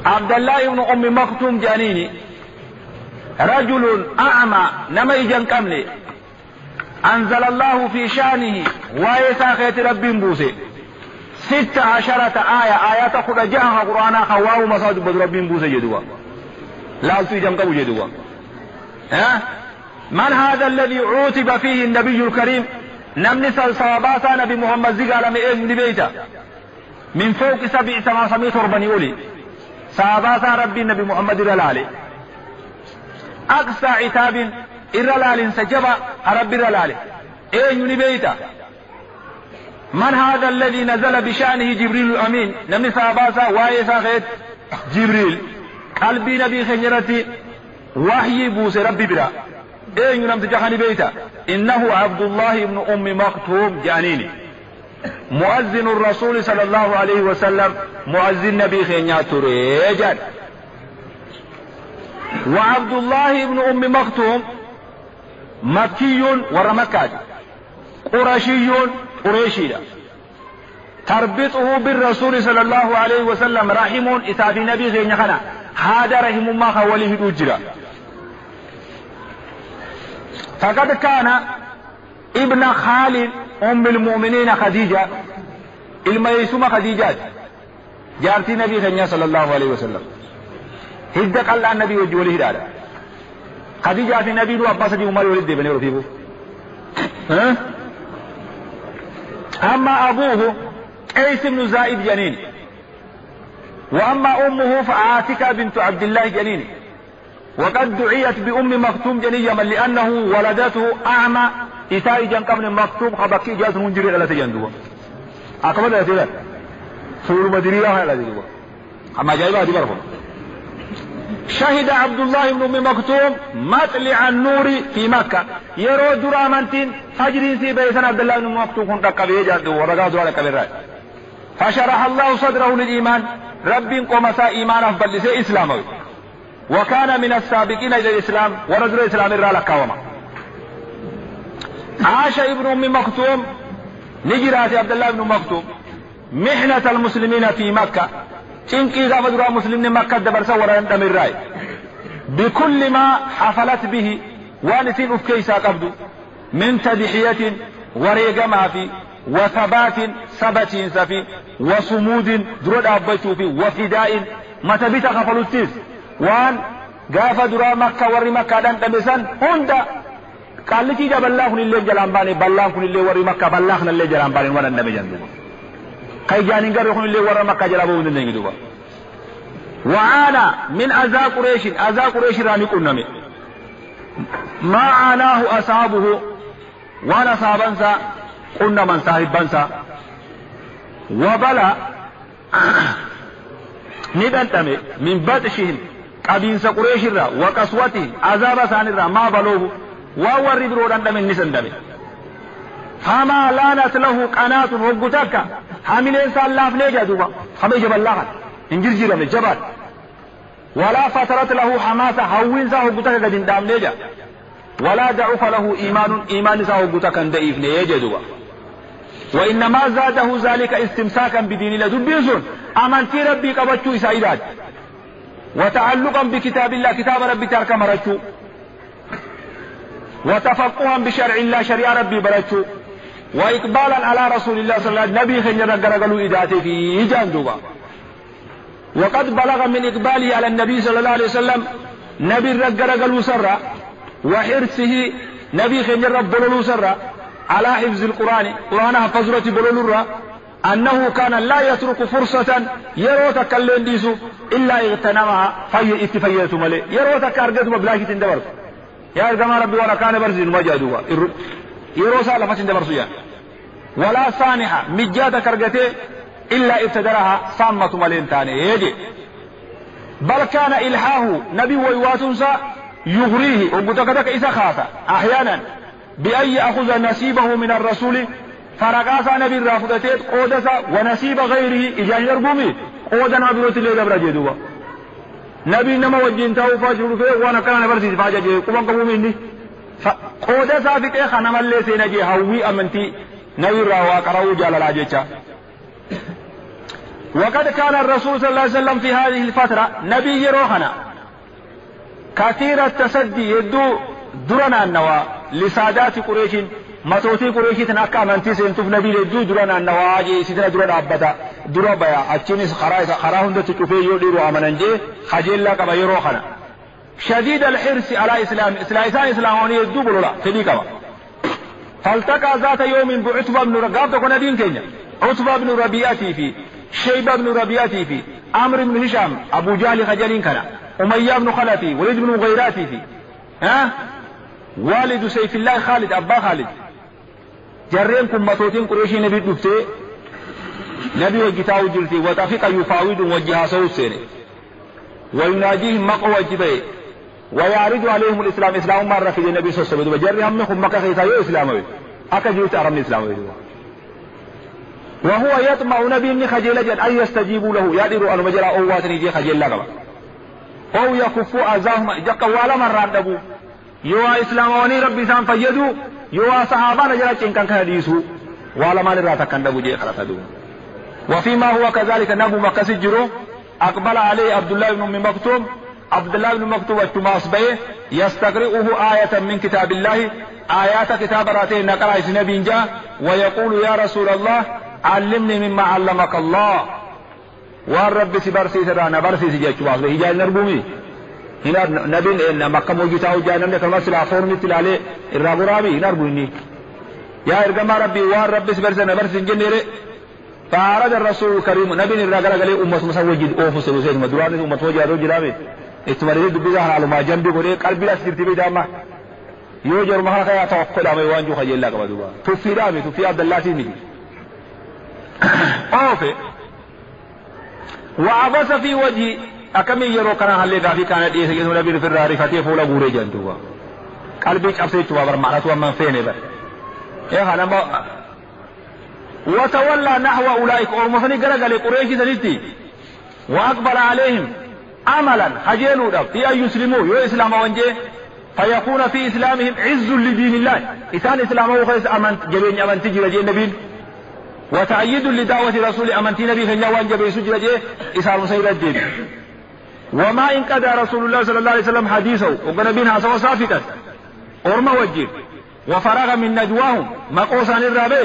عبد الله بن أم مكتوم جانيني رجل أعمى نمي جن كملي أنزل الله في شانه ويسا خيت رب بوسي 16 آية آيات قد جاءها قرآن خواه مساجد بدر رب بوسي جدوا لا تجم كبو جدوا من هذا الذي عوتب فيه النبي الكريم نمني صواباتا نبي محمد زقال من بيتا من فوق 7 سماوات ربني أولي صواباتا ربي النبي محمد رلالي أقصى عتاب الرلال سجبا ربي رلالي من بيتا من هذا الذي نزل بشأنه جبريل الأمين نمني صواباتا وايسا خيت جبريل قلبي نبي خنجرتي وحي بوس ربي برا نمت جهني بيتا إنه عبد الله بن أم مكتوم جانيني مؤذن الرسول صلى الله عليه وسلم مؤذن نبي خنيات ريجان وعبد الله بن أم مكتوم مكي ورمكاج قرشي قريشي تربطه بالرسول صلى الله عليه وسلم رحم إساب نبي خنيا هذا رحم ما خوله الأجرة فقد كان ابن خالد أم المؤمنين خديجة الميسومة خديجة جارتي نبي خنيا صلى الله عليه وسلم هدك الله النبي وجوله هذا خديجة في النبي دو أباس دي عمر ولد بني رفيقه أما أبوه قيس بن زائد جنين وأما أمه فعاتكة بنت عبد الله جنين وقد دعيت بأم مكتوم جنيا لأنه ولدته أعمى إتاي جن قبل مكتوم خبكي جاز منجري على تجندوا أكمل يا سيدي سور مديرية على تجندوا أما جايبها دي برفض شهد عبد الله بن أم مكتوم مطلع النور في مكة يرو درامنتين فجرين سي بيسان عبد الله بن مكتوم كنت قبيه جاندوا ورقاضوا على كبير فشرح الله صدره للإيمان رب قمسا إيمان أفضل لسي إسلامه وكان من السابقين إلى الإسلام ورجل الإسلام الرالة كوما عاش ابن أم مكتوم نجرات عبد الله بن مكتوم محنة المسلمين في مكة إنكي إذا بدروا مسلمين مكة دبر سورا يندم الرأي بكل ما حفلت به وانسين أفكيسا قبض من تضحية وريقما في وثبات ثبت سفي وصمود درود أبيتو في وفداء متبت خفلوتيس وان غاف درا مكة وري مكة دان دمسان هندا قال لك جاب الله لله جلان باني بالله لله وري مكة بالله لله جلان باني وانا النبي جندو كاي جاني غير يخون لله ورا مكة جلابو من نيغي دوبا وعانى من أذى قريش راني كنمي ما عاناه أصحابه وانا صابنسا قلنا من صاحبنسا وبلا ندنتمي من بطشهم قبينس قريش را وقسوته عذاب سان را ما بلوه ووري برودان دمن نسندمي فما لانت له قنات وغتك حاملين سالاف نيجا دوبا خميج بالله انجرجير من جبل ولا فترت له حماسه هوين سا وغتك قدين دام نيجا ولا ضعف له ايمان سا وغتك ضعيف نيجا دوبا وإنما زاده ذلك استمساكا بدين الله دبيزون أمانتي ربي قبتشو إسائدات وتعلقا بكتاب الله كتاب ربي ترك مرتشو وتفقها بشرع الله شريع ربي برتشو وإقبالا على رسول الله صلى الله عليه وسلم نبي خنجر قرقلوا إداتي في جاندوبا وقد بلغ من إقباله على النبي صلى الله عليه وسلم نبي قرقلوا سرا وحرصه نبي خنجر بلولوا سرا على حفظ القرآن قرآن حفظرة بلولورا أنه كان لا يترك فرصة يرو تكلين ديسو إلا اغتنمها في اتفايته ملي يرو تكارجته بلاكي تندبر يا جماعة ربي وانا كان برزين ما جادوا يرو سالفة تندبر يعني ولا صانحة مجاد كرجته إلا ابتدرها صامة ملين تاني يجي بل كان إلحاه نبي ويواتنسا يغريه وقتكتك إذا خاصة أحيانا بأن يأخذ نصيبه من الرسول فرقاسا نبي الرافضتين قودسا ونصيب غيره إجان يرقومي قودنا بروت اللي دبر جدوا نبي نما وجين تاو فاجر فيه وانا كان برسي فاجر جي قوان قومي إني قودسا فيك إخا نما اللي سينجي هوي أمنتي نبي الرافض قرأو جال العجيشا وقد كان الرسول صلى الله عليه وسلم في هذه الفترة نبي روحنا كثير التصدي يدو درنا النوى لسادات قريش متوتي قريش تنكا منتي سنتف نبي يدو درنا النوى جي سيدنا درنا أبدا درنا بيا أتشينيس خراهم دو تكفي يوديرو أمننجي خجل لك بي روحنا شديد الحرص على إسلام يدو بلولا تليكوا فالتقى ذات يوم بعتبة بن رقاب تكون دين كينيا عتبة بن ربيعتي في شيبة بن ربيعتي في عمرو بن هشام أبو جهل خجلين كان أمية بن خلفي وليد بن مغيراتي في والد سيف الله خالد أبا خالد جرينكم مطوتين قريشي نبي دفتي نبي وجتاو جلتي وتفق يفاوض وجهها سوسين ويناديهم مقوى جبي ويعرض عليهم الإسلام إسلام مرة في النبي صلى الله عليه وسلم وجرهم منكم مكة خيطايو إسلامي أكجلت أرم الإسلامي وهو يطمع نبي خجل أن يستجيبوا له يديروا أن مجرى أواتني جي خجل لغبا أو يكفوا أزاهم جق ولا مرة دبوا يوا إسلاموني ربي سان فيدوا يوا صحابة نجرى كان كهديسوا ولا ما نرى تكندبوا جي خلصدوا وفيما هو كذلك نبو مكة سجروا أقبل عليه عبد الله بن مكتوم عبد الله بن مكتوم والتماس بيه يستقرئه آية من كتاب الله آيات كتاب راتين نقرأ نبي جاء ويقول يا رسول الله علمني مما علمك الله والرب سبرسي سرانا برسي سجاج باس به جاء نربومي هنا نبي ان مكه موجوده جاء نملك المسلا فورمي تلاله الرابرامي نربوني يا ارجما ربي والرب سبرسي نبرسي جنيره فارد الرسول الكريم نبي الرجال قال امه مسوجد اوف سلوسين مدوان امه وجادو جلابي اتمرد بيها على ما جنبي قولي قلبي لا سيرتي بيداما يوجر ما خيا توكل امي وانجو خجل لك بدوا توفي دامي توفي عبد الله تيمي اوفي وعبس في وجهي أكمل يرو كان هاللي في كانت إيه سجدوا نبي في الراري فتيه فولا غوري جندوا قلبي أبصي توا برمانة توا من فين بر يا هذا ما وتولى نحو أولئك أو مثني قال قريش سنتي وأقبل عليهم عملا خجلوا دب في أن يسلموا يو إسلام وانجي فيكون في إسلامهم عز لدين الله إسان إسلامه خيس أمن جبين أمن تجي لجي النبي وتأييد لدعوة رسول أمنتي نبي خنيا وانجب سجل جي إسار سير الدين وما إن قدى رسول الله صلى الله عليه وسلم حديثه وقنبينها سوى صافتا أرم وجه وفرغ من نجواهم مقوصا الرابع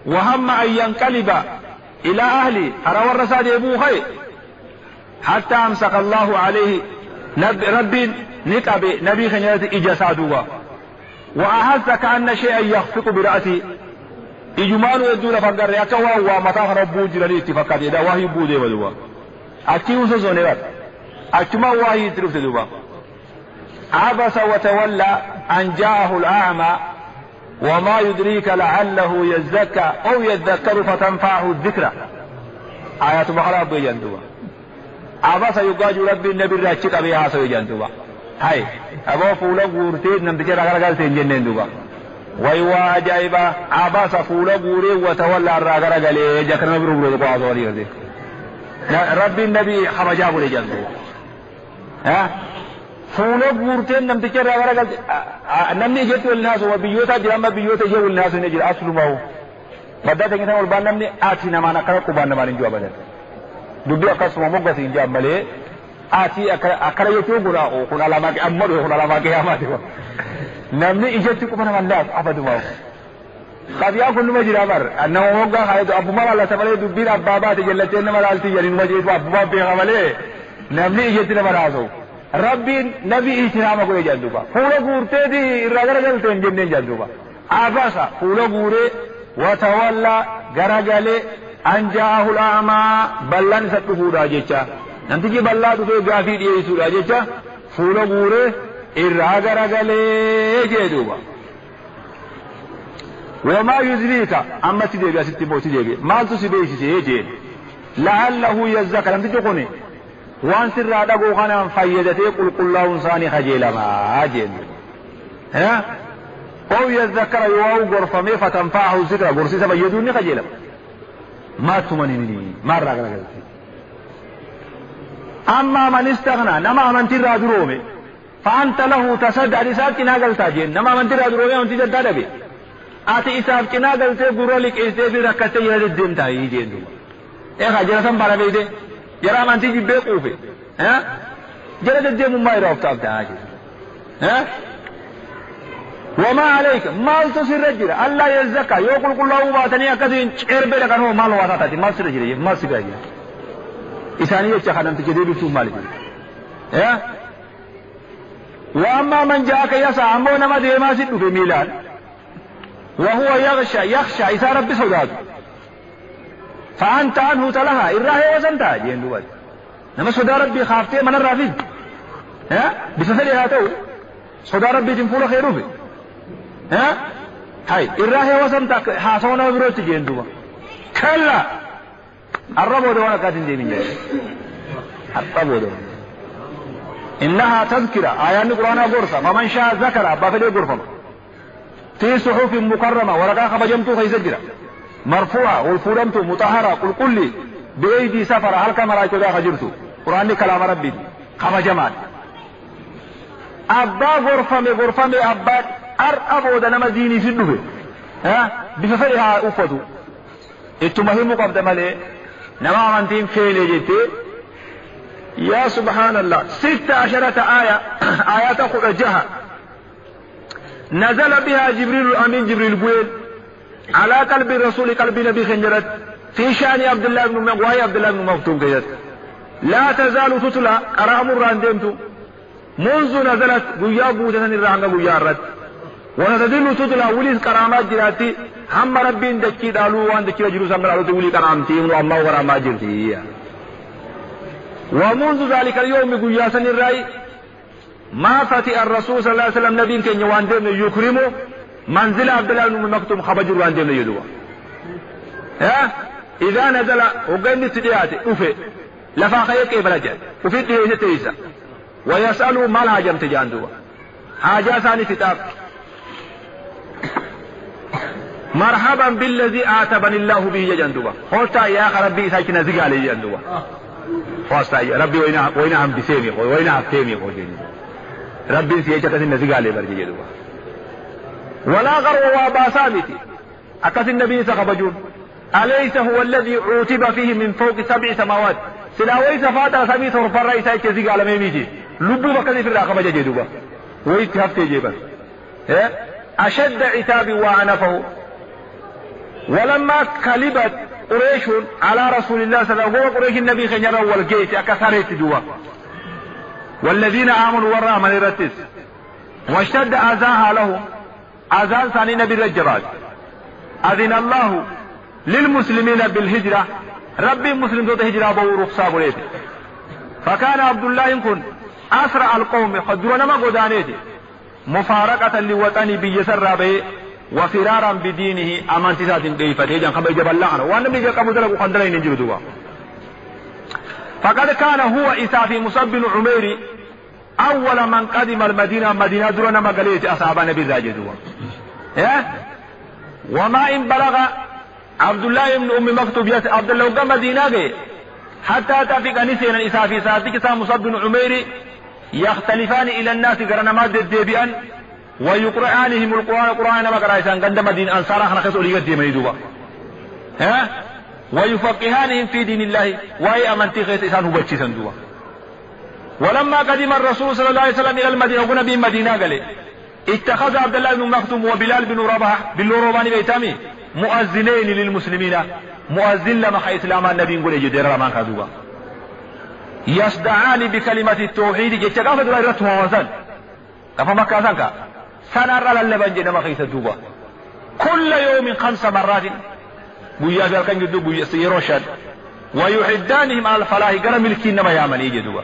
وهم أن ينقلب إلى أهلي أرى الرساد يبو خير حتى أمسك الله عليه رب نقب نبي خنيا إجسادوا وأحس كأن شيئا يخفق برأسي إجمال يدون فقر يكوا ومتاخ ربو جلالي اتفاقات إذا وحي بودي ودوا أكيو سزوني أكما وحي ترفت دوا عبس وتولى أن جاءه الأعمى وما يدريك لعله يزكى أو يذكر فتنفعه الذكرى آيات بخلا بيجان دوا عبس يقاج ربي النبي راتشك بها سويجان دوا هاي أبو فولا غورتين نمتكي رغرغال سنجنين دوا ويوا أجائبا عباس فولا غوري وتولى الراغر غلي جكرنا برغورو دو قاضوري غدي ربي النبي خرجا غوري جندو ها فولا غورتين نمتكي راغر غل نمني جت الناس وبيوتا جرام بيوتا جو الناس نجي اصل ماو بدا تنگي ول بان نمني اتي نما نكر کو بان مالين جو ابدا دبي اكسمو مغسي جامله اتي اكر يتو غرا او كنا لما كي امر كنا لما كي اماتي نمني إجت كمان منداس أبدا ما قد يأكل نمجر أمر أنه وقع خالد أبو مال الله سبحانه دبين أبابات جلتين ملالتي يعني نمجر أبو باب بيغمله نمني إجت نمرازو ربي نبي إجتنام كوي جندوبا فولا غورتي دي رغر جلتين جنين جندوبا عباسا فولا غوري وتولى غرغلي أن جاءه الأعمى بلان ستفودا جيشا ننتجي بلا تفو غافي دي سودا جيشا فولا غوري irraa garagalee jee duuba wamaa yudriika ammatti deebi asitti mootii deebi maaltu si beeksisee jeen la'allahu yazzakka namtichi kun waan sirraa dhagoo kanaan fayyadatee qulqullaa'uun isaanii kajeelamaa jeen oo yazzakkara yoo gorfamee fatanfa'ahu zikra gorsiisa fayyaduun ni kajeelama maattumanini maarraa garagalte amma man istaghna nama amantirraa duroome فأنت له تصدق إساب كنا قلتا جين نما من ترى دروي أنت جدا دبي آتي إساب كنا قلتا قرالك إستيفي ركتي يد الدين تاي جين جرسان بالا بيده جرا من تيجي بيقوفه جرا تديم ما يروف تابدا وما عليك ما تصير رجل الله يزكى يقول كل الله باتني أكدين إربي لك أنه مال واتاتي ما سير رجل ما سير رجل إسانية خدم تجديد شو مالك وأما من جاءك يسعى أمونا ما دي ما سيد في ميلان وهو يخشى إذا ربي سوداد فأنت عنه تلها إراه وزنتا جين دوال نما سودا ربي خافته من الرافد بسفلي هاتو سودا ربي تنفول خيرو في هاي إراه وزنتا حاسونا بروت جين دوال كلا الربو دوانا كاتن دي من جاي الربو دوانا إنها تذكرة آيان القرآن غرفة فمن شاء ذكر أبا فلي غرفة في صحف مكرمة ورقا خبجمت خيزجرة مرفوعة والفرمت مطهرة قل قل لي بأيدي سفر هل كما رأيت ذا خجرت قرآن كلام ربي خبجمان أبا غرفة أبا أرأبو دنما ديني في النبي بففرها أفتو اتمهم قبض ملي نما منتين فيلي جيتي يا سبحان الله 16 آية آيات خرجها نزل بها جبريل الأمين جبريل بويل على قلب الرسول قلب نبي خنجرت في شأن عبد الله بن وهي عبد الله بن مكتوم كيت لا تزال تتلى أرام الراندمت منذ نزلت قيا بوجة الرحمة قيا الرد ونتدل تتلى ولي كرامات جراتي هم ربي دكي دالو وان دكي رجلو سمرالو ولي كرامتي وما ورامات جرتي ومنذ ذلك اليوم قيا سن الرأي ما فتئ الرسول صلى الله عليه وسلم نبي كن يواندم يكرمه منزل عبد الله بن مكتوم خبجر واندم يدوا إذا نزل وقال تدياتي أفي لفاقيك بلجل وفي تيسا ويسألوا ما الحاجم تجاندوا حاجة ثاني كتاب مرحبا بالذي آتبني الله به جندوا قلتا يا ربي ساكن زقالي جندوا فاستا ربي وين عم بسيمي وين عم تيمي ربي سيجا كسن زقالي برجي جدوا ولا غرو واباسامتي أكس النبي سخبجون أليس هو الذي عوتب فيه من فوق 7 سماوات سلاوي سفاتا سمي صرف الرئيس هيك على ميميجي لبو بكذي في الرقبة جدوا ويتهفت جيبا أشد عتاب وعنفه ولما كلبت قريش على رسول الله صلى الله عليه وسلم قريش النبي خنجر والجيش أكثرت دوا والذين آمنوا وراء من يرتس واشتد أذاها لهم أذان ثاني نبي الرجبات أذن الله للمسلمين بالهجرة ربي مسلم ذات هجرة بو رخصة بوليته فكان عبد الله يكون أسرع القوم خدرون ما قدانيته مفارقة لوطني بيسر به وفرارا بدينه أمانتسات قيفته جان خبر جبل لعنه وأن بيجا قبو دلقوا خندرين ينجلدوا فقد كان هو إسافي مصب بن عمير أول من قدم المدينة درنا مقاليت أصحاب نبي زاجدوا وما إن بلغ عبد الله بن أم مكتوب عبد الله قام مدينة حتى تفق نسينا إسافي ساتك سا مصب بن عمير يختلفان إلى الناس قرنا مادة ديبئا ويقرآنهم القرآن ما قرأيسان قد مدينة أنصار أخنا خسوا لي قد يميدوا ويفقهانهم في دين الله وهي أمنتي خيس إسان هو بچي سندوا ولما قدم الرسول صلى الله عليه وسلم إلى المدينة وقنا به مدينة قال اتخذ عبد الله بن مكتوم وبلال بن رباح بالروباني بيتامي مؤذنين للمسلمين مؤذن لما خي إسلام النبي نقول يجدر رمان كذوبا يصدعان بكلمة التوحيد جتكافة رأيتهم وزن فما كذنك سنرى للبنج نما خي سدوبا كل يوم 5 مرات بويا ذلك جدو بويا سيروشد ويحدانهم على الفلاح قال ملكين نما يعمل يجدوا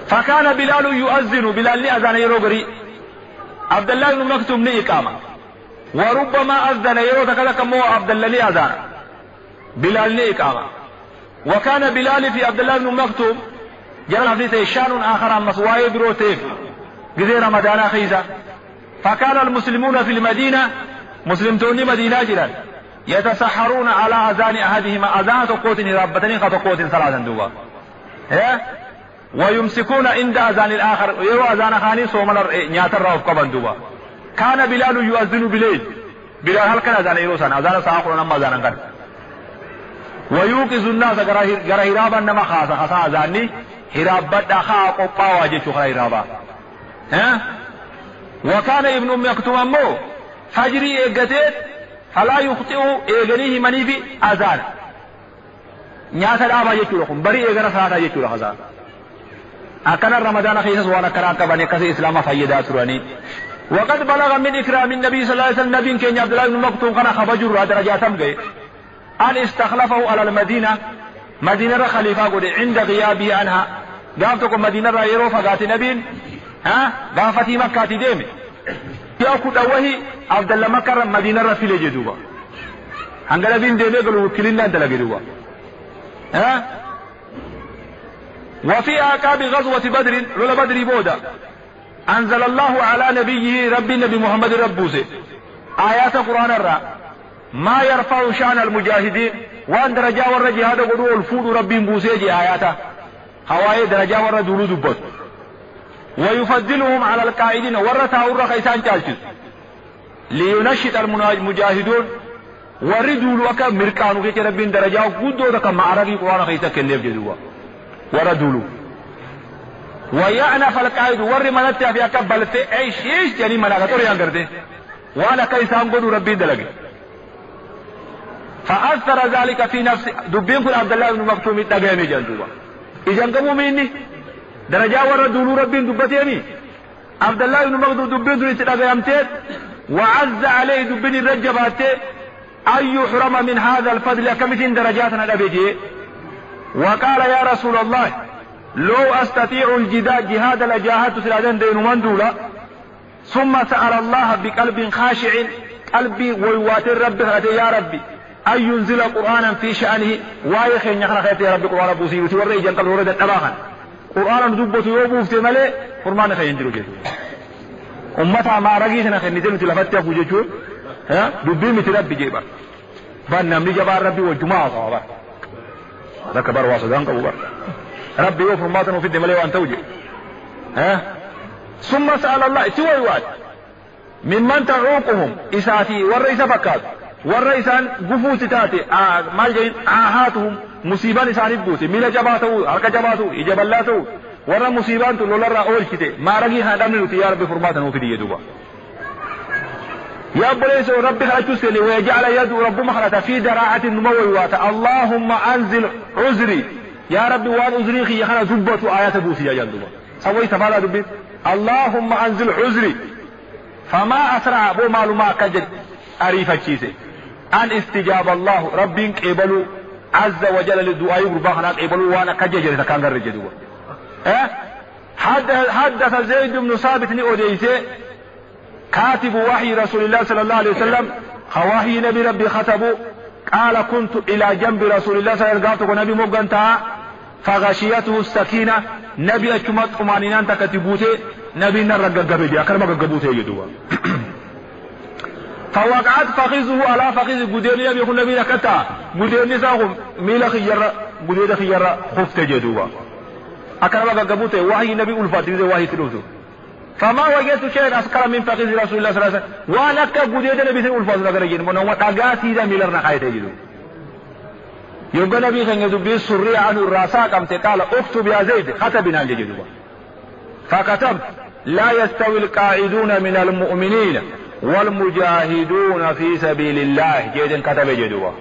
فكان بلال يؤذن بلال لأذان يروغري عبد الله بن مكتوم لإقامة وربما أذن يروغ كذا كمو عبد الله لأذان بلال لإقامة وكان بلال في عبد الله بن مكتوم جرى حديث شان آخر عن مسواي بروتيف قذي رمضان خيزة فكان المسلمون في المدينة مسلمتوني مدينة جرا يتسحرون على أذان أحدهما أذان تقوت ربتني قوت 3 دوبا ويمسكون عند أذان الآخر يرو أذان خاني صومنا نياتر رأوف قبن دوبا كان بلال يؤذن بليل بلال هل كان أذان يروسان أذان ساقنا نما أذان كان ويوقظ الناس غير هرابا نما خاصة ذاني هراب بدا خا قطا واجه غير هرابا وكان ابن ام مكتوم امو فجري ايغتيت فلا يخطئ ايغنيه مني في اذان نياتا دابا يچوركم بري ايغنا ساتا يچور خزا اكن رمضان خيس وانا كراك بني كسي اسلام فايدا سراني وقد بلغ من اكرام النبي صلى الله عليه وسلم نبي كان عبد الله بن مكتوم كان خبجر درجاتم گئے ان استخلفه على المدينه مدينه خليفه قد عند غيابه عنها قامتكم مدينه يرو فغات نبي غافتي مكه ديمه ياكو دوهي عبد الله مكر مدينه رفيل جدوبا هنگلا بين ديمه قالوا وكيلنا انت لغدوبا وفي اعقاب غزوه بدر لولا بدر بودا انزل الله على نبيه رب النبي محمد ربوسه آيات القرآن الرا ما يرفع شان المجاهدين وان درجة ور جهاد قدو الفود رب بوسه آياته هواي درجة ور دولو دبت ويفضلهم على القائدين ور تاور خيسان چالچ لينشط المجاهدون ور دولو اك مركانو کے رب درجة قدو تک معربي قرآن خيسا كليف جدوا ور دولو ويعنف القائد ور منت في اكبلت اي شيء يعني مناغتور يان کرتے وانا كيسان قدو ربي دلگے فاثر ذلك في نفس دبين كل عبد الله بن مكتوم دغاني جندوا اذن كم مؤمني درجه ور دولو ربي دبتيني عبد الله بن مكتوم دبين دولي تدغامت وعز عليه دبين رجبات اي يحرم من هذا الفضل كم درجاتنا دبيجي وقال يا رسول الله لو استطيع الجهاد جهاد لجاهدت سلادن دين مندولا ثم سأل الله بقلب خاشع قلبي ويواتر ربي يا ربي أن ينزل قرآنا في شأنه وايخين يخنا خيط يا ربي قرآن أبو سيبتي ورئي جنقل ورد التباخا قرآن دبت يوبوف تمالي فرمان خيين جلو جيتو أمتها ما رقيتنا خيين نزلوا تلفت يفو جيتو دبين متربي جيبا فانا من جبار ربي والجماعة صحابا هذا كبار واصدان قبوبا ربي يوفر ماتنه في الدمالي وان توجه ثم سأل الله تويوات ممن تعوقهم إساتي والرئيس فكاد والرئيسان قفوت تاتي مالجين آهاتهم مصيبان إسان بوتي ميلا جباته هلك جباته إجابلاته ورى مصيبان تلولر أول كته ما رقي هادم نلتي يا ربي فرماتنه في دي دوبا يا بليس ربي خلتسلي ويجعل يد رب مخلة في دراعة النمويوات اللهم أنزل عذري يا ربي وان عذري يخنا زبط آيات بوسي يا جندوبا سويت فلا دبيت اللهم أنزل عذري فما أسرع بو معلومات كجد أريف الشيسي أن استجاب الله ربي قبلوا عز وجل للدعاء ربنا قبلوا وانا كجد كان غير جدوا حدث زيد بن ثابت أوديسي كاتب وحي رسول الله صلى الله عليه وسلم خواهي نبي ربي خطبوا قال كنت إلى جنب رسول الله صلى الله عليه وسلم نبي مقنتا فغشيته السكينة نبي أجمد أمانينان تكتبوته نبي نرقب بيدي أكرم قبوته يدوا فوقعت فخذه على فخذ قدير نبي يقول نبي نكتا قدير نساهم ميلا خيرا قدير خيرا خفت جدوا أكرم قبوته وحي نبي ألفاتي وحي تلوثه فما وجدت شيئا أسكر من فخذ رسول الله صلى الله عليه وسلم وأنا قدير نبي سيقول فاتي لغرجين من وطاقاتي ذا ميلرنا خايته جدوا يقول نبي خنجد بالسرية عنه الراساك قال اكتب يا زيد خطبنا الجدوا فكتبت لا يستوي القاعدون من المؤمنين والمجاهدون في سبيل الله جيدا كتب جدوا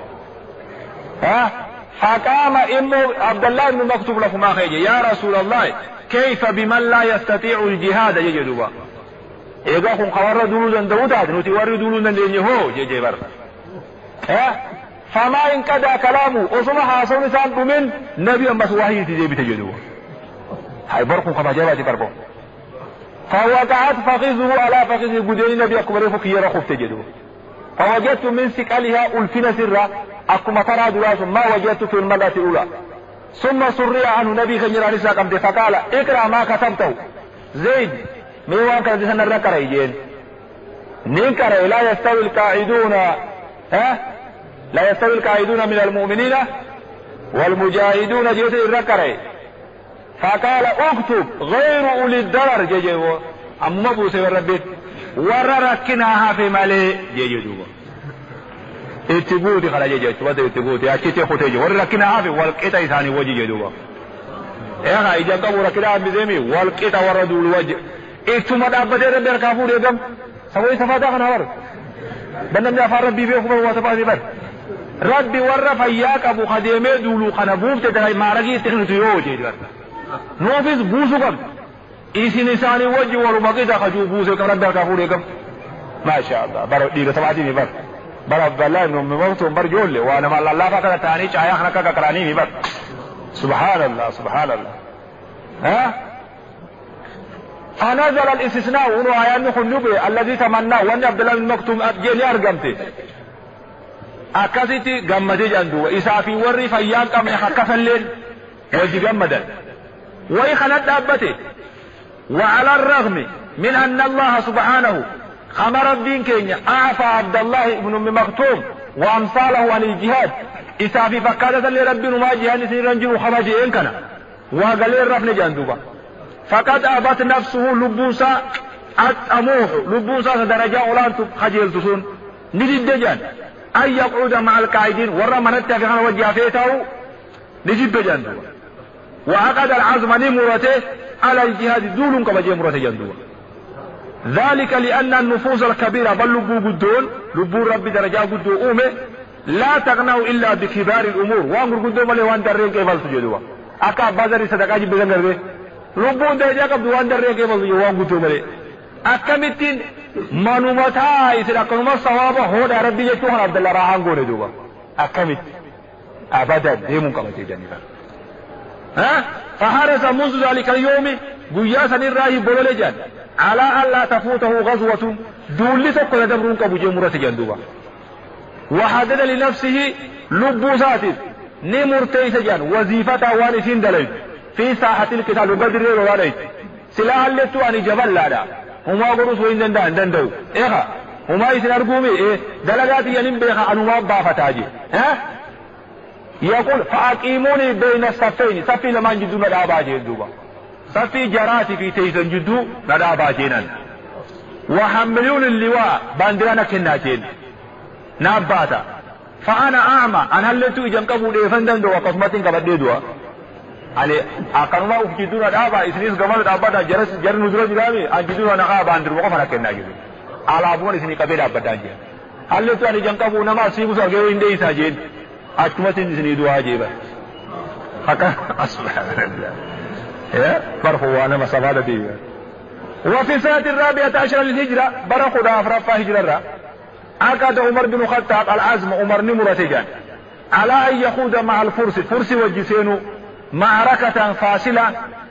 فقام إمه عبد الله بن مكتوب له ما خيجي يا رسول الله كيف بمن لا يستطيع الجهاد جدوا إيقاكم قوار دولوزا دوتات نتوار دولوزا لنهو جيجي بر فما إن كدا كلامه أصبح حاصل نسان بمن نبي أمس وحي تجيب تجدوا هاي بركم كما جابت بركم فوقعت فخذه على فخذ قدين نبي أكبر فكيرا خفت جدوا فوجدت من سكالها ألفين سرا أكما ترى دراس ما وجدت في المرة الأولى ثم سري عنه نبي خجر نساء قمت فقال اقرأ ما كتبته زيد ميوان كانت سنة الركرة يجين ننكر لا يستوي القاعدون لا يستوي القاعدون من المؤمنين والمجاهدون جيت الركرة فقال اكتب غير أولي الضرر جيجيبو أما بوسي والربيت ورركناها في مالي جيجيبو اتقوتي خلاجي جيت وده اتقوتي أكيد خوتي ور ركنا عافي والقطة إنساني وجه جدوبا إيه إذا كابو ركنا بزمي والقطة وردول وجه إكتما دابتي ربي الكافور يقام سوي سفادا خنور بنم يا ربي بيخبر وسفادي بر ربي ور فياك أبو خديمة دولو خنبوب تدعي مارجي تخلص يوجي بر نوفيس بوسو كم إيسي نساني وجه وربقيتا خجو بوسو كم ربي الكافور يقام ما شاء الله بر ديغا سفادي بر بر عبد الله انه موتهم بر جول وانا ما الله فكر تاني چايا خنا كراني بر سبحان الله سبحان الله ها فنزل الاستثناء ونو آيان خنوبه الذي تمنى وان عبد الله بن مكتوم أجيني أرقمتي أكاسيتي قمتي جندو إسافي وري فيان قمني حكف الليل وجي قمدا ويخلت أبتي وعلى الرغم من أن الله سبحانه خمر الدين كينيا أعفى عبد الله بن مكتوم وأمثاله عن الجهاد إسافي فكادة لربي نما جهاد سيرنجر خمجي إنكنا وقال رفن جندوبا فقد أبت نفسه لبوسا أموح لبوسا درجة أولان خجيل تسون نجد دجان أن يقعد مع القائدين ورى من اتفقنا وجافيته نجد دجان وعقد العزم نمرته على الجهاد دول كما مرته جندوه ذلك لأن النفوس الكبيرة بل لبو قدون لبو ربي درجة قدو أومه لا تغنوا إلا بكبار الأمور وانقر قدو ملي وان درين كيف السجدوا أكا بازري صدقاء جب بزنگر بي لبو درجة قبضو وان درين كيف السجدوا وان قدو ملي أكمتين منومتها إسر أكنما صوابا هو دا ربي جتوحن عبد الله راحان قول دوبا أكمت أبدا ديمون كمتي جانبا ها فحرس منذ ذلك اليوم قياسا الراهي بولو لجان على أن لا تفوته غزوة دول تقل دبرون كبو جمرة جندوبا وحدد لنفسه لبوسات نمرتي سجان وظيفة وانسين دليل في ساحة القتال وقدر وليت سلاح اللتو أني جبل لادا هما قرص وين دندو إيخا هما يسن أرقومي إيه دلقاتي ينم بيخا أنواع بافتاجي ها يقول فأقيموني بين الصفين صفي لما جدو مدابا جندوبا صفي جراتي في تيسن جدو مدابا جينا وحملون اللواء باندرانا كناتين ناباتا فأنا أعمى أنا هلتو إجم كبو ديفندن دو وقسمتين كبدي دوا علي أقرنا أفجدونا دابا إسنيس قمال دابا جر نزول جرامي أنجدونا نقا باندر وقفنا كنا جدو على أبوان إسني كبير أبدا جي هلتو أنا إجم كبو نما سيبو سرقو إندي ساجين أشكمتين إسني دوا جيبا حكا سبحان الله فرحوا أنا مسافة دي وفي السنة 14 للهجرة برقوا دافرفا هجرة الرا عقد عمر بن الخطاب العزم عمر نمرتجان على أن يخوض مع الفرس والجسين معركة فاصلة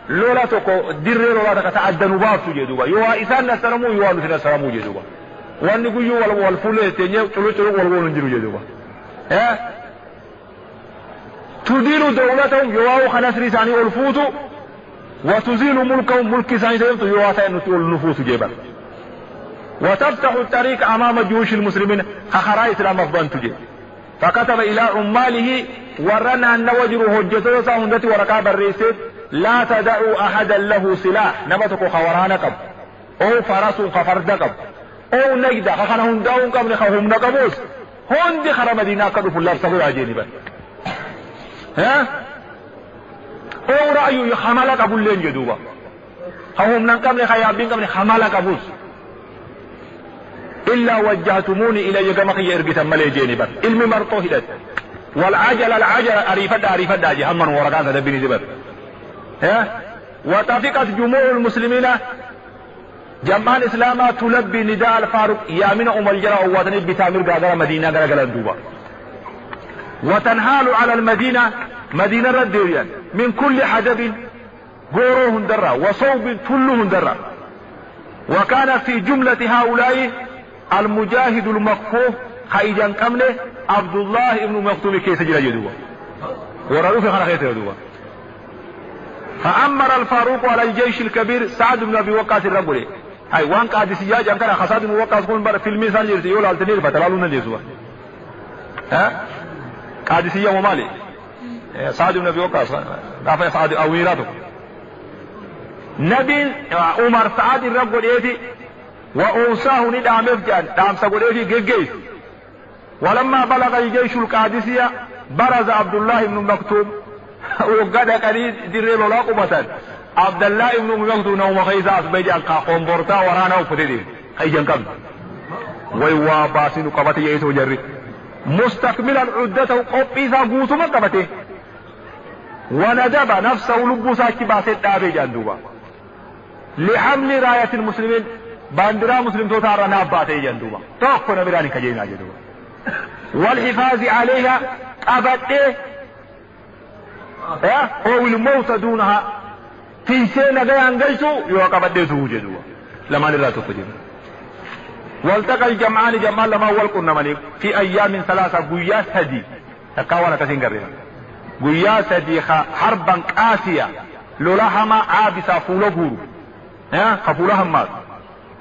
لولا تكو در لولا تتعدى نباف تجدوبا يوا إثان نسرمو يوا نسنا سرمو جدوبا وانقو يوا والفل تنيو تلو والغول نجرو جدوبا تدير دولتهم يوا خناس رساني والفوتو وتزيل ملكهم ملك سانيتهم يوا النفوس جيبا وتفتح الطريق أمام جيوش المسلمين خخراء إسلام أفضان تجي فكتب إلى عماله ورنا أن وجره هجته سهندتي وركاب الرئيسين لا تدعوا أحدا له سلاح نبتك خوارانكم أو فرس خفردكم أو نجد خخنهم داون قبل خهم نقبوس هندي خرم مدينة قدف الله سبو عجينبا ها أو رأيو يخملك أبو اللين جدوبا خهم نقبل خيابين قبل خملك أبوس إلا وجهتموني إلى يقمقي إرقتا ملي جينبا علم مرطوه لد والعجل أريفد جهما ورقان تدبيني زبر وتفقت جموع المسلمين جمعان إسلاما تلبي نداء الفاروق يامين الجرى ووطني بتامير قادرة مدينة قرقل الدوبا وتنهال على المدينة مدينة رديريا من كل حدب قوروهن درا وصوب كلهن درا وكان في جملة هؤلاء المجاهد المكفوف خيجان كمله عبد الله ابن مكتوم كيس جرى جدوه ورادو في خنا خيس جدوه فأمر الفاروق على الجيش الكبير سعد بن أبي وقاص الرجل هاي وان قادسية جان كان خساد بن وقاص كون بر في الميزان جرتي يقول التنير فتلالون الجزوة قادسية ومالي سعد بن أبي وقاص رافع سعد أويراته نبي عمر سعد الرجل يأتي وأوصاه ندعم مفجان دعم سقولي في جيجيس ولما بلغ الجيش القادسية برز عبد الله بن مكتوم وقد قليل دري له قبة عبد الله بن مكتوم نوم خيزا أصبيج أنقا قنبورتا ورانا وفتدين خيجان قبل ويوا باسين قبته يسو جري مستكملا عدته قبيسا قوتما قبته وندب نفسه لبوسا كباسة دابي جاندوبا لحمل راية المسلمين باندرا مسلم توتارا ناباتي جاندوبا توقفنا براني كجينا جدوبا والحفاظ عليها قبته هو الموت دونها في سنة غيان قيسو يوقبته سوجدوبا لما نرى تفجر والتقى الجمعان جمال لما والقنا مليك في أيام ثلاثة قويا سدي تقاوانا كسين قرينا قويا سدي حربا قاسية لولهما عابسة فولو غورو خفولها مات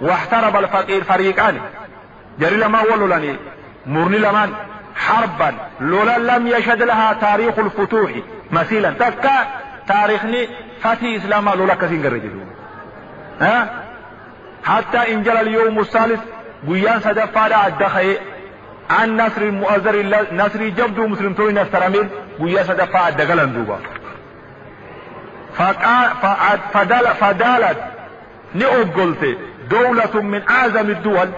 واحترب الفقير فريقان جري لما ولو لني مرني لمن حربا لولا لم يشهد لها تاريخ الفتوح مثيلا تكا تاريخني فتي إسلاما لولا كسين قرينا حتى انجل اليوم الثالث قيان سدفادا الدخي عن نصر المؤذر نصر جبدو مسلم توين السرامين قيان سدفادا الدقلن دوبا فدالت نؤقلت دولة من أعظم الدول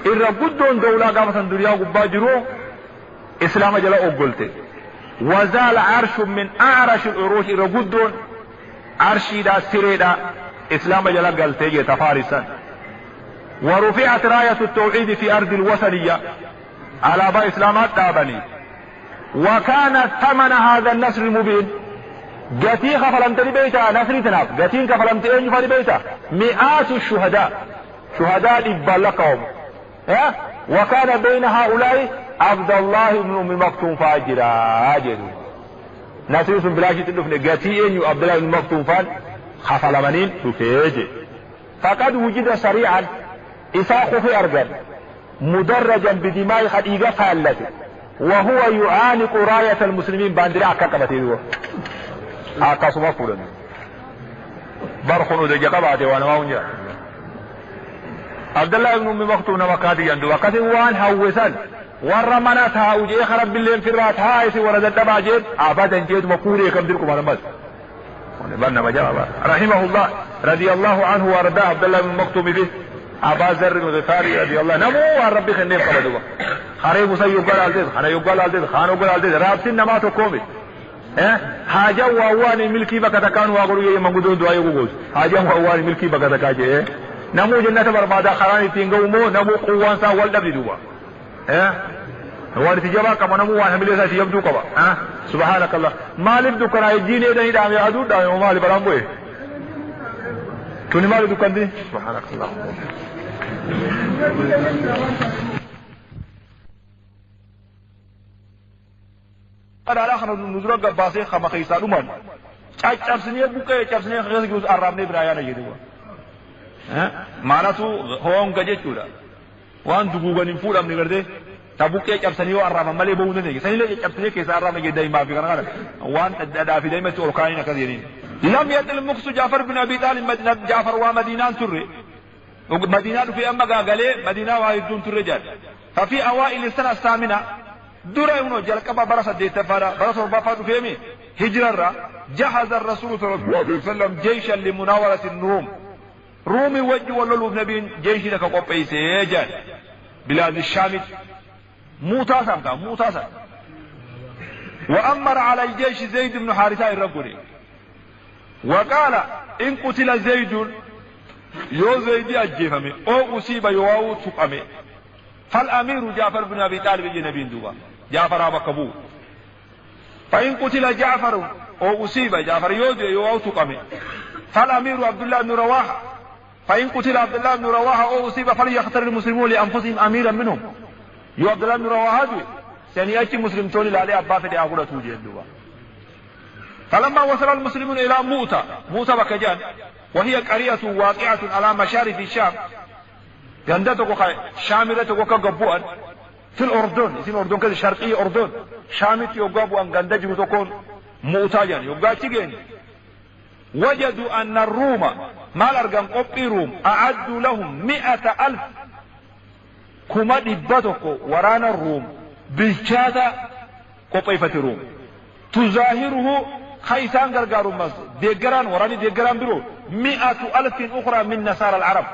إذا قدون دولة قامة دريا قباجرو إسلام جلا أقلت وزال عرش من أعرش العروش إذا قدون عرشي دا سري دا إسلام جلا قلت يتفارسا ورفعت راية التوحيد في أرض الوثنية على با إسلامات دابني وكان ثمن هذا النصر المبين قتي خفلمتني بيتا نصري تناف قتين خفلمتني فالي بيتا مئات الشهداء شهداء إبالكهم وكان بين هؤلاء عبد الله بن أم مكتوم فاجرا جدو نصري سنبلاشي تلفني قتين عبد الله بن مكتوم فان خفلمنين تفيجي فقد وجد سريعا إساخ في أرجل مدرجا بدماء خديقة فالته وهو يعانق راية المسلمين باندرا كقبته أقصوا فلان برخنوا دجا بعد وانا ما ونجا عبد الله بن أم مكتوم وكادي عنده وكادي وان هوسان ورمناتها وجه خرب بالليل في الرات هاي وردت باجد أبدا جد وقوري كم دلكم على مز بنا مجاب رحمه الله رضي الله عنه وارضاه عبد الله بن مكتوم به أبا ذر الغفاري رضي الله نمو ربي خنيم قبضوا خريب سيقال الزيد خنا يقال الزيد خان يقال الزيد رابسين نما تقومي حاجة وأواني ملكي بكتكان وأقولوا يا مقدون دعاء يقول حاجة وأواني ملكي بكتكاجي نمو جنة بربادا خراني تينغومو نمو قوان سا والدب دوبا وارد تجابا كما نمو وانا مليسا تيبدو كبا سبحانك الله مالب دو كنا يجيني داني دامي عدو دامي ومالي برامبوه توني مالب دو كندي سبحانك الله قد على خنا نزرق باسي خما خيسا دومان چابسني بوكاي چابسني خيس ارامني برايانا يدوا معناته هون گجچودا وان دغوغن فودام نيغرده تبوكاي چابسني ارام مالي بوونه ني سني چابسني كيس ارام گداي ما بيغنا وان ددا في دايما توركاين كذيني لم يدل مقص جعفر بن ابي طالب مدينه جعفر ومدينه تري مدينه في اما غاغله مدينه وايدون ترجال ففي اوائل السنه الثامنه دريونو جلقبا برس ديتفارا برس وبافادو فيمي هجرة جهز الرسول صلى الله عليه وسلم جيشا لمناورة الروم رومي وجه ولولو نبي جيش لك قبيس يجان بلاد الشام موتاسا وأمر على الجيش زيد بن حارثة الرجل وقال إن قتل زيد يو زيد أجيفمي أو أصيب يواو تقامي فالأمير جعفر بن أبي طالب نبي دوبا جعفر أبا كبو فإن قتل جعفر أو أصيب جعفر يواو تقامي فالأمير عبد الله بن رواحة فإن قتل عبد الله بن رواحة أو أصيب فليختار المسلمون لأنفسهم أميرا منهم يو عبد الله بن رواحة سنيأتي مسلم تولي لعلي أبا فدي أقول توجيه دوبا فلما وصل المسلمون إلى موتى بكجان وهي قرية واقعة على مشارف الشام يندتك شاملتك وكقبوان في الأردن اسم الأردن كذا شرقية أردن شامت يقابوا أن قندج تكون موتاجا يبقى تيجين وجدوا أن الروم ما الأرقام قبي روم أعدوا لهم 100,000 كما دبتك ورانا الروم بالشاتا قطيفة روم تظاهره خيسان غرغار مز ديغران وراني ديغران برو 100,000 أخرى من نصارى العرب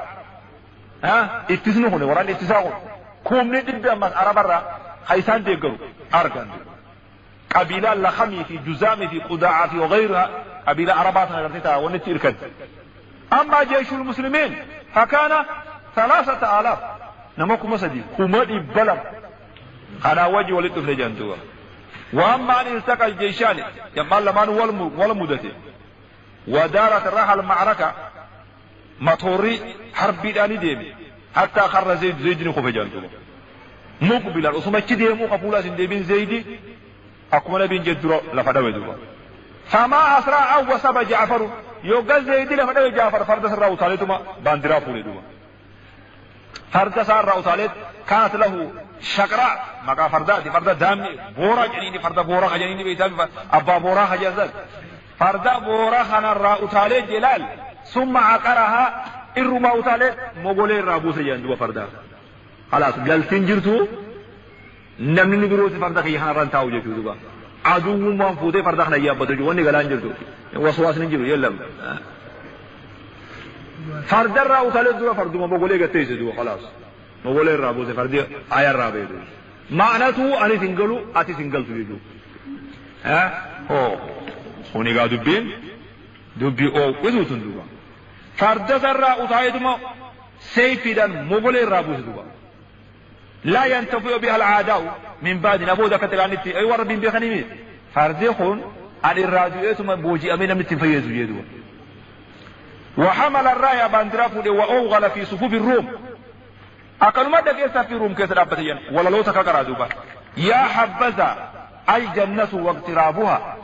اتسنوه وراني اتساقون كومني دبا مز عرب خيسان ديغرو أرغان قبيلة لخمي في جزامي في قداعة في وغيرها قبيلة عرباتنا غرتها ونتي إركد. أما جيش المسلمين فكان 3,000 نموك مسدي كمدي بلم على وجه ولطفل جانتوا. وأما أن التقى الجيشان يقال لمان والمدته ودارت الراحة المعركة مطوري حرب داني ديبي حتى خر زيد نخف جانتوا مقبل الأصمة كده مقبولة ديبين زيدي أكمل بين جدرو لفدوي دوبا. فما أسرع أو وسب جعفر يوغل زيدي لفدوي جعفر فرد سر راوتاليتما باندرا فولي دوبا. فرد سر راوتاليت كانت له شقراء مقا فرد دامي بورا جنيني فرد بورا جنيني بيتابي أبا بورا خجازل فرد بورا خان راوتاليت جلال ثم عقرها إرما أوتاليت مغولي رابوس جندوبا فردا خلاص جلسين جرتو namni biroosi farda kiyya kanarraan taa'u jechuudha. Aduwwummaan fuutee farda kana yaabbatu jechuudha. Wanni galaan jirtu waswaasni jiru yallam. Fardarraa utaalee dura farduma mogolee gatteesse duuba khalaas. Mogolee irraa buuse fardi ayarraa beeku. Ma'anatu ani singalu ati singaltu jechuudha. Kuni gaa dubbii oowwisuutun duuba. Farda sarraa utaaletuma seefiidhaan mogolee irraa buuse duuba. لا ينتفع بها العداء من بعد نبوذ كتلانتي أي ورب بخنيمي فاردخون على الراديوات من بوجي أمين من تفيز يدو وحمل الراية باندرافو وأوغل في صفوف الروم أقل مدى كيسا في روم كيسا رابطيا ولا لو تكاكرا دوبا يا حبذا الجنة واقترابها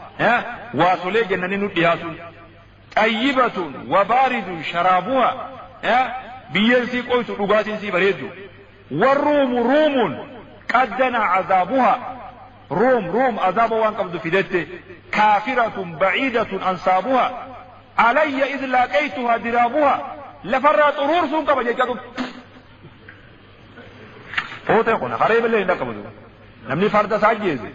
واسولي جننين الدهاس طيبة وبارد شرابها بينسي قويت رغات سي بريدو والروم روم قدنا عذابها روم عذاب وان قبض فدته كافرة بعيدة أنصابها علي إذ لاقيتها درابها لفرات أرور سنك بجيكاتو هو تيقونا خريب اللي هناك بدو نمني فرد ساج جيزي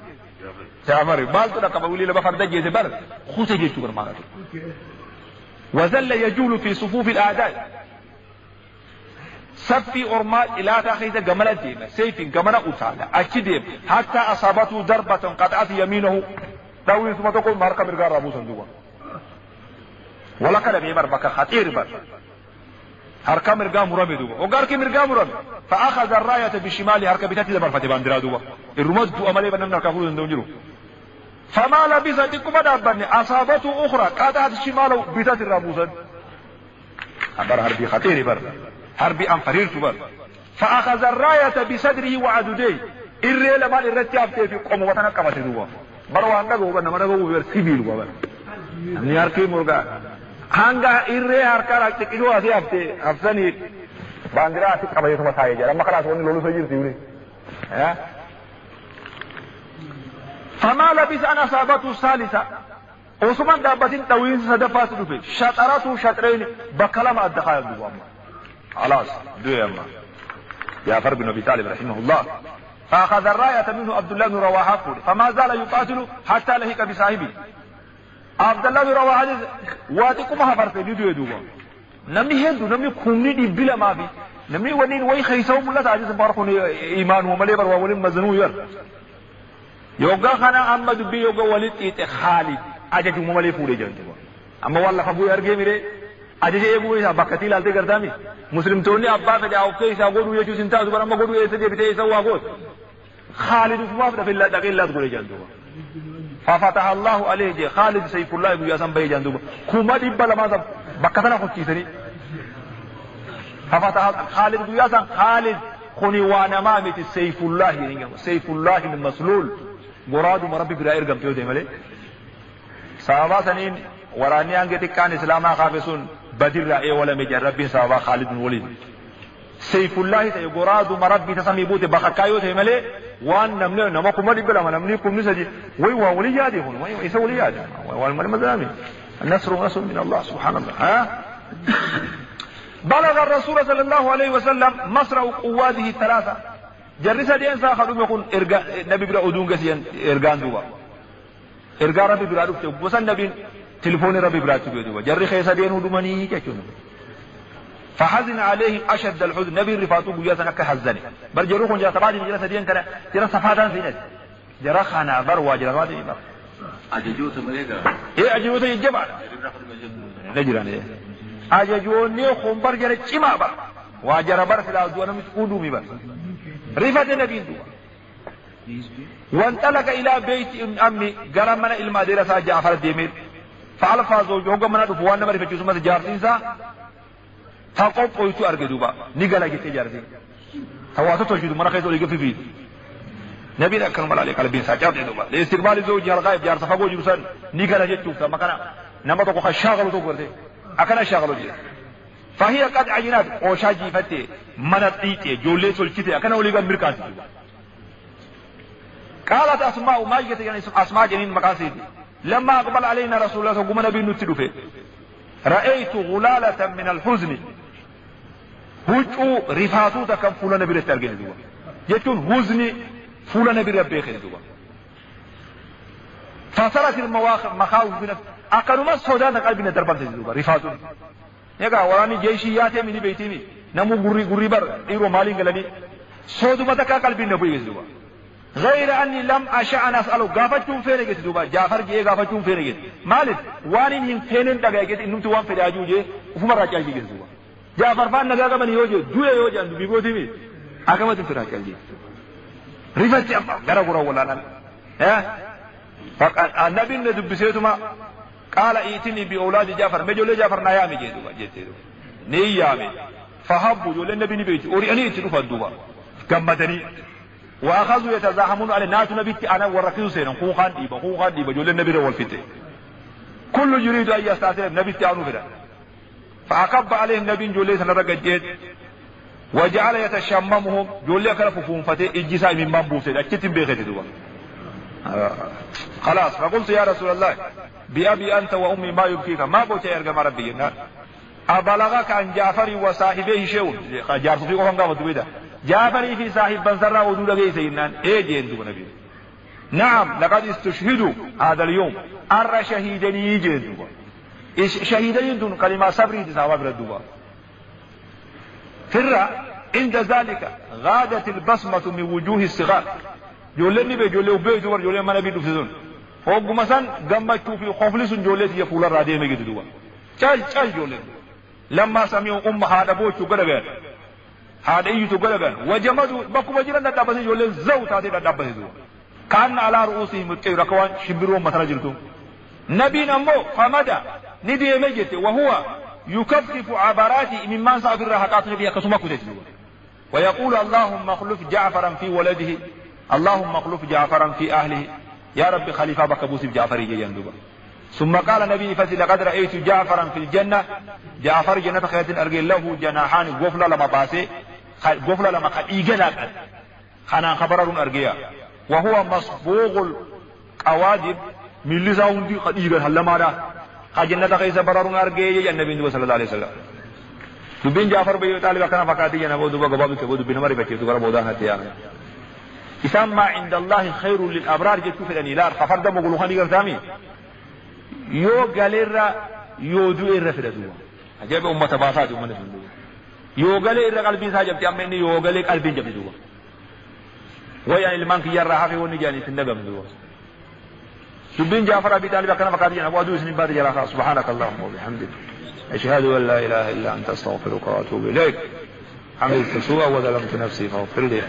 سامري بالتو لك بقولي لبا فرد جيزي بر خوصي جيزي شكر معناته وزل يجول في صفوف الأعداء سفي أرمات إلى تأخذ جملة ديمة سيف جملة أطالة أكيد حتى أصابته ضربة قطعت يمينه داوي ثم تقول ماركا مرجع رابو صندوق ولا كلام يمر بك خطير بر حركة مرجع مرمي دوبا وقارك مرجع مرمي فأخذ الراية بشمال حركة بتاتي دبر فتي باندرا دوبا الرمز دو أمالي بنمنا كفول ندونجرو فما لبث تكما دابني أصابته أخرى قطعت شماله بتاتي رابوسا أبر حربي خطير بر حربي أنفرير تبر فأخذ الراية بصدره وعدديه إرّي لما إرّتي أبتي في قوم وطنك كما تدوبا بروا هنگا قوبا نمانا قوبا سيبيل قوبا نياركي مرغا هنگا إرّي هركا راكتك إدو أسي أبتي أفساني باندرا أسي كما يسمى سايجا لما خلاص وني لولو سيجير سيولي فما لبث أن أصابته الثالثة عثمان دابتين توين صدفات دفه شطرته شطرين بكلام الدخائل دوبا خلاص دو يا أما جعفر بن أبي طالب رحمه الله فأخذ الراية منه عبد الله بن رواحة فما زال يقاتل حتى لهك بصاحبه عبد الله بن رواحة واتكم هفرت دو يدوبا نمني هندو نمني كوني دي بلا ما في نمني ونين وي خيسوم الله تعالى سباركون إيمان ومليبر وولين مزنو ير يوغا خانا أما دبي يوغا ولد خالد أجاج مملي فوري جانتوا أما والله خبو يرغي ميري أجاج يبو إيسا بكتي لالتي كردامي مسلم توني أبا فدي أوكي إيسا قولو يجو سنتا سبرا ما قولو إيسا دي بتي إيسا واقود خالد فواف دفل الله دقي الله تقولي جانتوا ففتح الله عليه جي خالد سيف الله يقول ياسم بي جانتوا كوما دي بلا ما بكتنا خد كيسني ففتح خالد يقول ياسم خالد خوني وانا مامت سيف الله سيف الله المسلول مراد مربي برا إرقم تيو دي ملي صحابة سنين وراني أنجتك كان إسلاما خافسون بدر رأي ولا مجرب صحابة خالد بن وليد سيف الله تيقراد مربي تسمي بوت بخكايو تيملي وان نمني نمكو مدي بلا ما نمنيكم نسجي ويوا وليادي هون ويسا وليادي والمزامي النصر من الله سبحان الله بلغ الرسول صلى الله عليه وسلم مصرع قواته الثلاثة جرس دين ساخدوا يكون إرجع نبي برا أدون قسيان إرجان دوبا إرجع ربي برا دكتور بس النبي تلفون ربي برا تبيه دوبا جري خيس دين ودماني كأشون فحزن عليهم أشد الحزن نبي رفاتو بياتنا كحزني برجروكم جاء تبادي جرس دين كنا جرس سفادان فينات جرا خانا بر واجر وادي بر أججوت مريقا إيه أججوت يجبع نجران أججوني خمبر جرى كما بر واجر بر فلا دوانا مسؤولو مي بر رفات النبي دوا وانطلق إلى بيت أمي قرمنا المدرسة جعفر الدمير فعلفا زوجه قمنا دفوانا مرفة جسمة جارسين سا فقوم قويتو أرقدوبا نقلا جيت جارسين تواتو تشدو مرا خيطو لقف فيه نبي أكرم الله عليك قلبين ساجات دوبا لاستقبال زوجها الغائب جار صفقو جرسان نقلا جيت توفتا مكانا نما تقو خشاغلو توقرتي أكنا شاغلو جيت فهي قد عجنات أوشاجي فتي منطيتي جولي سلكتي أكنا وليغا مركاتي قالت أسماء ما جت يعني أسماء جنين مقاصدي لما أقبل علينا رسول الله وقمنا نبي نتلفه رأيت غلالة من الحزن هجو رفاتو تكم فولا نبي رتارجين دوا يتون حزن فولا نبي ربي خير دوا فصارت المواقف مخاوف بنا أكانوا ما سودان قلبنا دربان تجدوا رفاتو يقع وراني جيشياتي من بيتي نمو غري بر إيرو مالين قلني سودو متكا قلبنا بيجي دوا غير أني لم أشاء أن أسأله غافتون فين جت دوبا جعفر جي غافتون فين جت مالك وانين هم فين دعاء جت إنهم توان في راجو جي وفما راجع جي جت دوبا جعفر فان نجا كمان يوجي دوه يوجي عند بيبودي مي أكمل في راجع جي رفعت أما غير ولا نال النبي ندب بسيتما قال إيتني بأولاد جعفر مجول جعفر نيامي جي دوبا جت دوبا نيامي فحبوا يقول النبي نبيتي أوري أني تلوفا دوبا كمدني وأخذوا يتزاحمون على الناس نبيت أنا ورقيو سينا خوخان ديبا جول النبي رول فتة كل يريد أن يستأثر نبيت عنه فدا فأقب عليه النبي جول ليس نرقى جيد وجعل يتشممهم جول لي أكرف فهم فتة إجيسا من منبوسة أكتم بيخت دوا خلاص فقلت يا رسول الله بأبي أنت وأمي ما يبكيك ما قلت يا رجل ربي أبلغك عن جعفر وصاحبه شيء جعفر في قرآن قامت بيدا جعفر في صاحب بنصرنا ودود غي سيدنا ايه جندو نبي نعم لقد استشهدوا هذا اليوم أر شهيدين يجندو شهيدين دون كلمة صبري تساوى بردوا فرع عند ذلك غادت البصمة من وجوه الصغار جولني بجولي وبيت ور جولي ما نبي دفزون فوق مثلا قمت في خفلس جولي يقول الرادي ما يجدوا چال جولي لما سمعوا هذا بوچو غدغ هذا يجو غدغ وجمدوا بكو وجرنا دبس جولي زو تاتي دبس كان على رؤوسهم ركوان شبروا مثلا جلتو نبي نمو فمدى ندي مجت وهو يكفف عباراتي ممن سافر رهقات في كسمكو تجلو ويقول اللهم اخلف جعفرا في ولده اللهم اخلف جعفرا في اهله يا رب خليفه بكبوس جعفر يجندوبا ثم قال النبي فتي لقد رأيت جعفرا في الجنة جعفر جنة خيات أرجي له جناحان غفلة لما باسي غفلة لما قد خنا خبرون أرجيا وهو مصبوغ القوادب من لساون دي قد إيجا هلما دا جنة خيات برارون أرجي النبي صلى الله عليه وسلم تبين جعفر بيو طالب كان فقاتي جنا بودو بغبابي كبودو بنمري بچي تو بودا هتيا إسام ما عند الله خير للأبرار جتو في النيلار ففرد مغلوخاني غرتامي yoo galeerra yoo du'e irra fidatu ajaa'ib ummata baasaati ummata sun yoo galee irra qalbii isaa jabti amma inni yoo galee qalbiin jabti duuba wayaan ilmaan kiyyarraa hafe wanni jaanii isin dagam duuba dubbiin jaafar abi taalib akkana fakkaati jedhan waaduu isin baata jalaa subhaanaka allahumma wa bihamdik ashhadu an la ilaha illa anta astaghfiruka wa atubu ilayk عملت سوءا وظلمت نفسي فاغفر لي